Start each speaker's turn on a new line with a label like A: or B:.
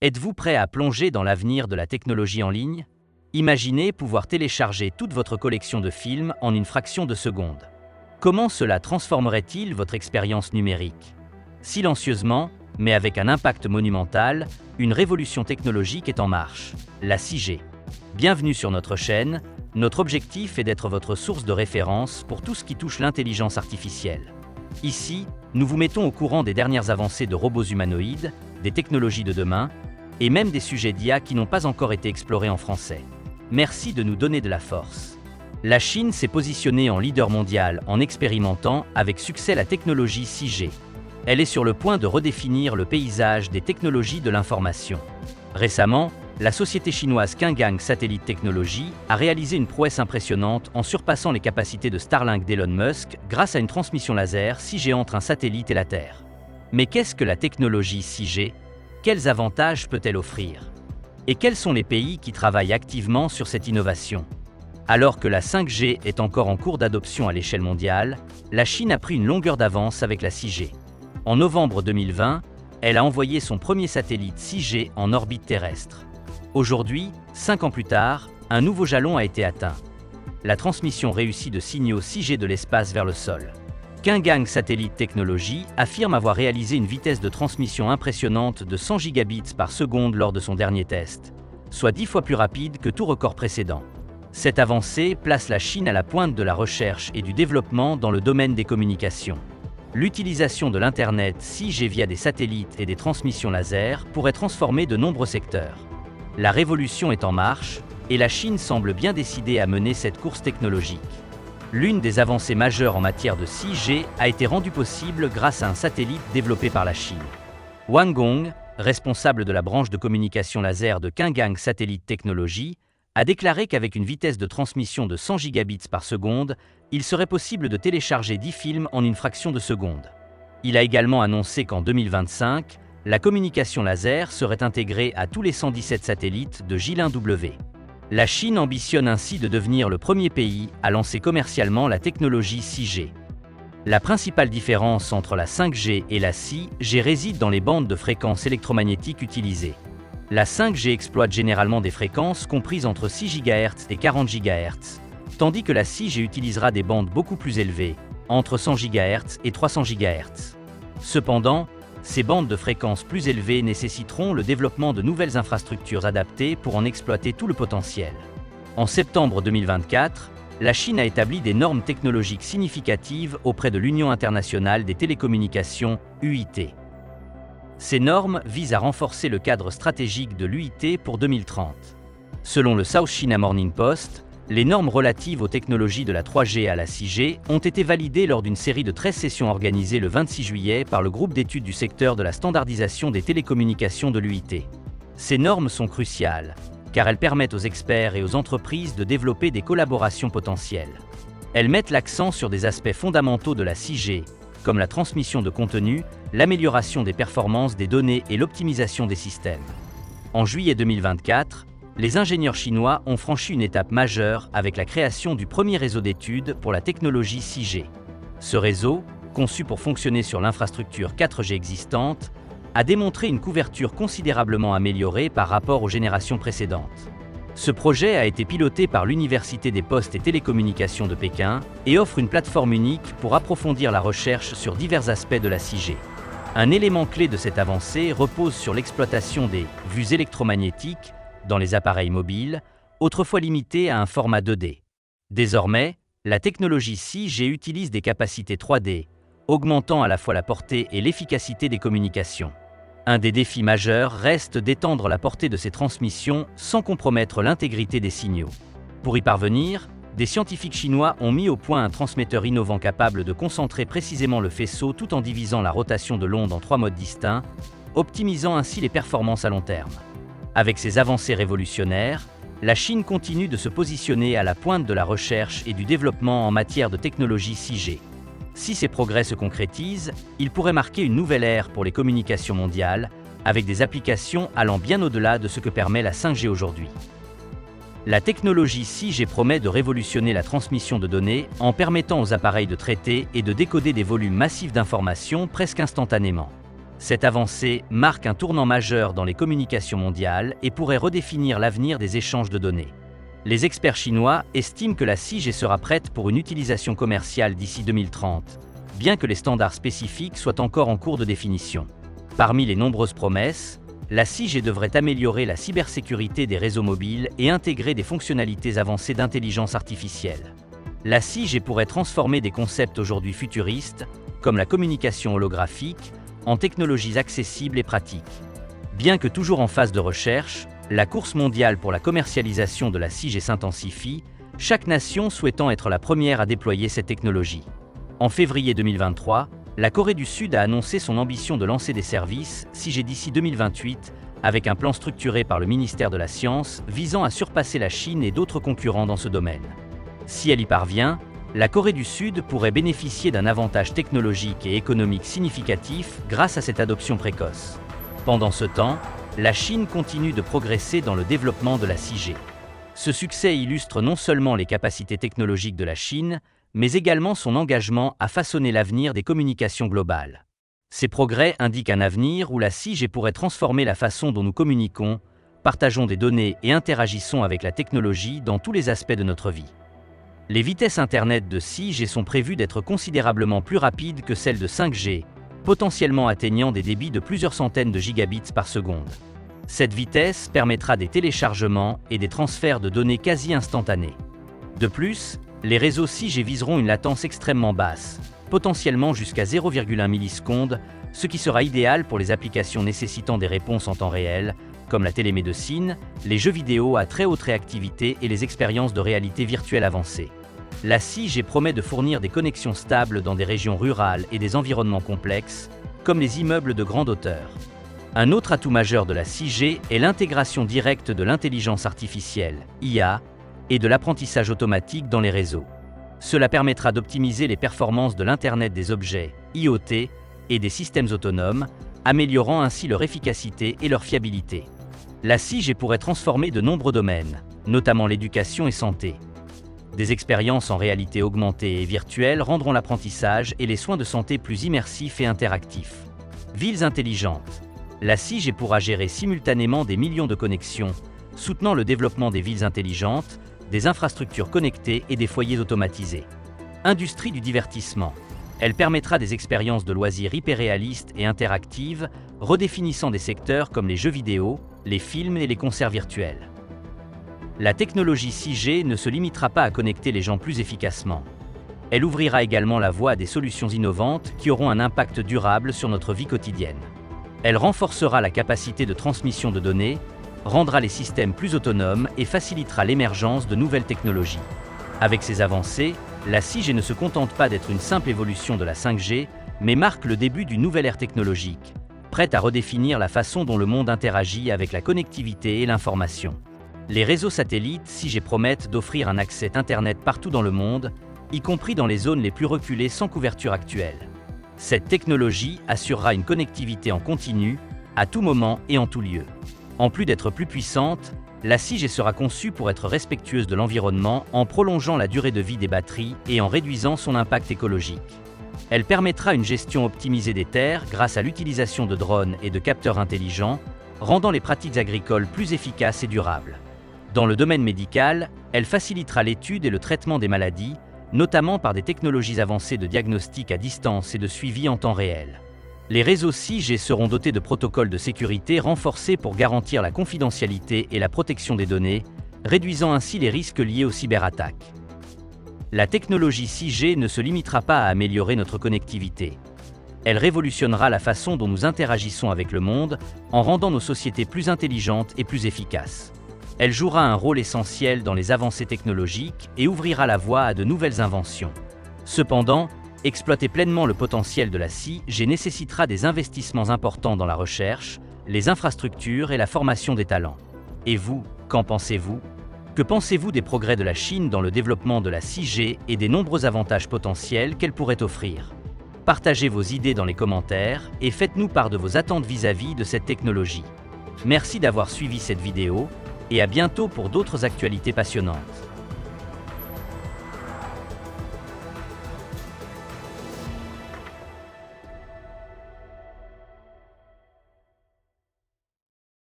A: Êtes-vous prêt à plonger dans l'avenir de la technologie en ligne? Imaginez pouvoir télécharger toute votre collection de films en une fraction de seconde. Comment cela transformerait-il votre expérience numérique? Silencieusement, mais avec un impact monumental, une révolution technologique est en marche, la 6G. Bienvenue sur notre chaîne, notre objectif est d'être votre source de référence pour tout ce qui touche l'intelligence artificielle. Ici, nous vous mettons au courant des dernières avancées de robots humanoïdes, des technologies de demain, et même des sujets d'IA qui n'ont pas encore été explorés en français. Merci de nous donner de la force. La Chine s'est positionnée en leader mondial en expérimentant avec succès la technologie 6G. Elle est sur le point de redéfinir le paysage des technologies de l'information. Récemment, la société chinoise Qinggang Satellite Technology a réalisé une prouesse impressionnante en surpassant les capacités de Starlink d'Elon Musk grâce à une transmission laser 6G entre un satellite et la Terre. Mais qu'est-ce que la technologie 6G? Quels avantages peut-elle offrir? Et quels sont les pays qui travaillent activement sur cette innovation? Alors que la 5G est encore en cours d'adoption à l'échelle mondiale, la Chine a pris une longueur d'avance avec la 6G. En novembre 2020, elle a envoyé son premier satellite 6G en orbite terrestre. Aujourd'hui, 5 ans plus tard, un nouveau jalon a été atteint. La transmission réussie de signaux 6G de l'espace vers le sol. Qinggang Satellite Technology affirme avoir réalisé une vitesse de transmission impressionnante de 100 gigabits par seconde lors de son dernier test, soit 10 fois plus rapide que tout record précédent. Cette avancée place la Chine à la pointe de la recherche et du développement dans le domaine des communications. L'utilisation de l'Internet 6G via des satellites et des transmissions laser pourrait transformer de nombreux secteurs. La révolution est en marche, et la Chine semble bien décidée à mener cette course technologique. L'une des avancées majeures en matière de 6G a été rendue possible grâce à un satellite développé par la Chine. Wang Gong, responsable de la branche de communication laser de Qinggang Satellite Technology, a déclaré qu'avec une vitesse de transmission de 100 gigabits par seconde, il serait possible de télécharger 10 films en une fraction de seconde. Il a également annoncé qu'en 2025, la communication laser serait intégrée à tous les 117 satellites de J1W. La Chine ambitionne ainsi de devenir le premier pays à lancer commercialement la technologie 6G. La principale différence entre la 5G et la 6G réside dans les bandes de fréquences électromagnétiques utilisées. La 5G exploite généralement des fréquences comprises entre 6 GHz et 40 GHz, tandis que la 6G utilisera des bandes beaucoup plus élevées, entre 100 GHz et 300 GHz. Cependant, ces bandes de fréquences plus élevées nécessiteront le développement de nouvelles infrastructures adaptées pour en exploiter tout le potentiel. En septembre 2024, la Chine a établi des normes technologiques significatives auprès de l'Union internationale des télécommunications, UIT. Ces normes visent à renforcer le cadre stratégique de l'UIT pour 2030. Selon le South China Morning Post, les normes relatives aux technologies de la 3G à la 6G ont été validées lors d'une série de 13 sessions organisées le 26 juillet par le groupe d'études du secteur de la standardisation des télécommunications de l'UIT. Ces normes sont cruciales, car elles permettent aux experts et aux entreprises de développer des collaborations potentielles. Elles mettent l'accent sur des aspects fondamentaux de la 6G, comme la transmission de contenu, l'amélioration des performances des données et l'optimisation des systèmes. En juillet 2024, les ingénieurs chinois ont franchi une étape majeure avec la création du premier réseau d'études pour la technologie 6G. Ce réseau, conçu pour fonctionner sur l'infrastructure 4G existante, a démontré une couverture considérablement améliorée par rapport aux générations précédentes. Ce projet a été piloté par l'Université des Postes et Télécommunications de Pékin et offre une plateforme unique pour approfondir la recherche sur divers aspects de la 6G. Un élément clé de cette avancée repose sur l'exploitation des vues électromagnétiques dans les appareils mobiles, autrefois limitées à un format 2D. Désormais, la technologie 6G utilise des capacités 3D, augmentant à la fois la portée et l'efficacité des communications. Un des défis majeurs reste d'étendre la portée de ces transmissions sans compromettre l'intégrité des signaux. Pour y parvenir, des scientifiques chinois ont mis au point un transmetteur innovant capable de concentrer précisément le faisceau tout en divisant la rotation de l'onde en 3 modes distincts, optimisant ainsi les performances à long terme. Avec ces avancées révolutionnaires, la Chine continue de se positionner à la pointe de la recherche et du développement en matière de technologie 6G. Si ces progrès se concrétisent, ils pourraient marquer une nouvelle ère pour les communications mondiales, avec des applications allant bien au-delà de ce que permet la 5G aujourd'hui. La technologie 6G promet de révolutionner la transmission de données en permettant aux appareils de traiter et de décoder des volumes massifs d'informations presque instantanément. Cette avancée marque un tournant majeur dans les communications mondiales et pourrait redéfinir l'avenir des échanges de données. Les experts chinois estiment que la 6G sera prête pour une utilisation commerciale d'ici 2030, bien que les standards spécifiques soient encore en cours de définition. Parmi les nombreuses promesses, la 6G devrait améliorer la cybersécurité des réseaux mobiles et intégrer des fonctionnalités avancées d'intelligence artificielle. La 6G pourrait transformer des concepts aujourd'hui futuristes, comme la communication holographique, en technologies accessibles et pratiques. Bien que toujours en phase de recherche, la course mondiale pour la commercialisation de la 6G s'intensifie, chaque nation souhaitant être la première à déployer cette technologie. En février 2023, la Corée du Sud a annoncé son ambition de lancer des services 6G d'ici 2028, avec un plan structuré par le ministère de la Science visant à surpasser la Chine et d'autres concurrents dans ce domaine. Si elle y parvient, la Corée du Sud pourrait bénéficier d'un avantage technologique et économique significatif grâce à cette adoption précoce. Pendant ce temps, la Chine continue de progresser dans le développement de la 6G. Ce succès illustre non seulement les capacités technologiques de la Chine, mais également son engagement à façonner l'avenir des communications globales. Ces progrès indiquent un avenir où la 6G pourrait transformer la façon dont nous communiquons, partageons des données et interagissons avec la technologie dans tous les aspects de notre vie. Les vitesses Internet de 6G sont prévues d'être considérablement plus rapides que celles de 5G, potentiellement atteignant des débits de plusieurs centaines de gigabits par seconde. Cette vitesse permettra des téléchargements et des transferts de données quasi instantanés. De plus, les réseaux 6G viseront une latence extrêmement basse, potentiellement jusqu'à 0,1 millisecondes, ce qui sera idéal pour les applications nécessitant des réponses en temps réel, comme la télémédecine, les jeux vidéo à très haute réactivité et les expériences de réalité virtuelle avancée. La 6G promet de fournir des connexions stables dans des régions rurales et des environnements complexes, comme les immeubles de grande hauteur. Un autre atout majeur de la 6G est l'intégration directe de l'intelligence artificielle, IA, et de l'apprentissage automatique dans les réseaux. Cela permettra d'optimiser les performances de l'Internet des objets, IoT, et des systèmes autonomes, améliorant ainsi leur efficacité et leur fiabilité. La 6G pourrait transformer de nombreux domaines, notamment l'éducation et santé. Des expériences en réalité augmentée et virtuelle rendront l'apprentissage et les soins de santé plus immersifs et interactifs. Villes intelligentes. La 6G pourra gérer simultanément des millions de connexions, soutenant le développement des villes intelligentes, des infrastructures connectées et des foyers automatisés. Industrie du divertissement. Elle permettra des expériences de loisirs hyperréalistes et interactives, redéfinissant des secteurs comme les jeux vidéo, les films et les concerts virtuels. La technologie 6G ne se limitera pas à connecter les gens plus efficacement. Elle ouvrira également la voie à des solutions innovantes qui auront un impact durable sur notre vie quotidienne. Elle renforcera la capacité de transmission de données, rendra les systèmes plus autonomes et facilitera l'émergence de nouvelles technologies. Avec ces avancées, la 6G ne se contente pas d'être une simple évolution de la 5G, mais marque le début d'une nouvelle ère technologique, prête à redéfinir la façon dont le monde interagit avec la connectivité et l'information. Les réseaux satellites 6G promettent d'offrir un accès Internet partout dans le monde, y compris dans les zones les plus reculées sans couverture actuelle. Cette technologie assurera une connectivité en continu, à tout moment et en tout lieu. En plus d'être plus puissante, la 6G sera conçue pour être respectueuse de l'environnement en prolongeant la durée de vie des batteries et en réduisant son impact écologique. Elle permettra une gestion optimisée des terres grâce à l'utilisation de drones et de capteurs intelligents, rendant les pratiques agricoles plus efficaces et durables. Dans le domaine médical, elle facilitera l'étude et le traitement des maladies, notamment par des technologies avancées de diagnostic à distance et de suivi en temps réel. Les réseaux 6G seront dotés de protocoles de sécurité renforcés pour garantir la confidentialité et la protection des données, réduisant ainsi les risques liés aux cyberattaques. La technologie 6G ne se limitera pas à améliorer notre connectivité. Elle révolutionnera la façon dont nous interagissons avec le monde en rendant nos sociétés plus intelligentes et plus efficaces. Elle jouera un rôle essentiel dans les avancées technologiques et ouvrira la voie à de nouvelles inventions. Cependant, exploiter pleinement le potentiel de la 6G nécessitera des investissements importants dans la recherche, les infrastructures et la formation des talents. Et vous, qu'en pensez-vous? Que pensez-vous des progrès de la Chine dans le développement de la 6G et des nombreux avantages potentiels qu'elle pourrait offrir? Partagez vos idées dans les commentaires et faites-nous part de vos attentes vis-à-vis de cette technologie. Merci d'avoir suivi cette vidéo et à bientôt pour d'autres actualités passionnantes.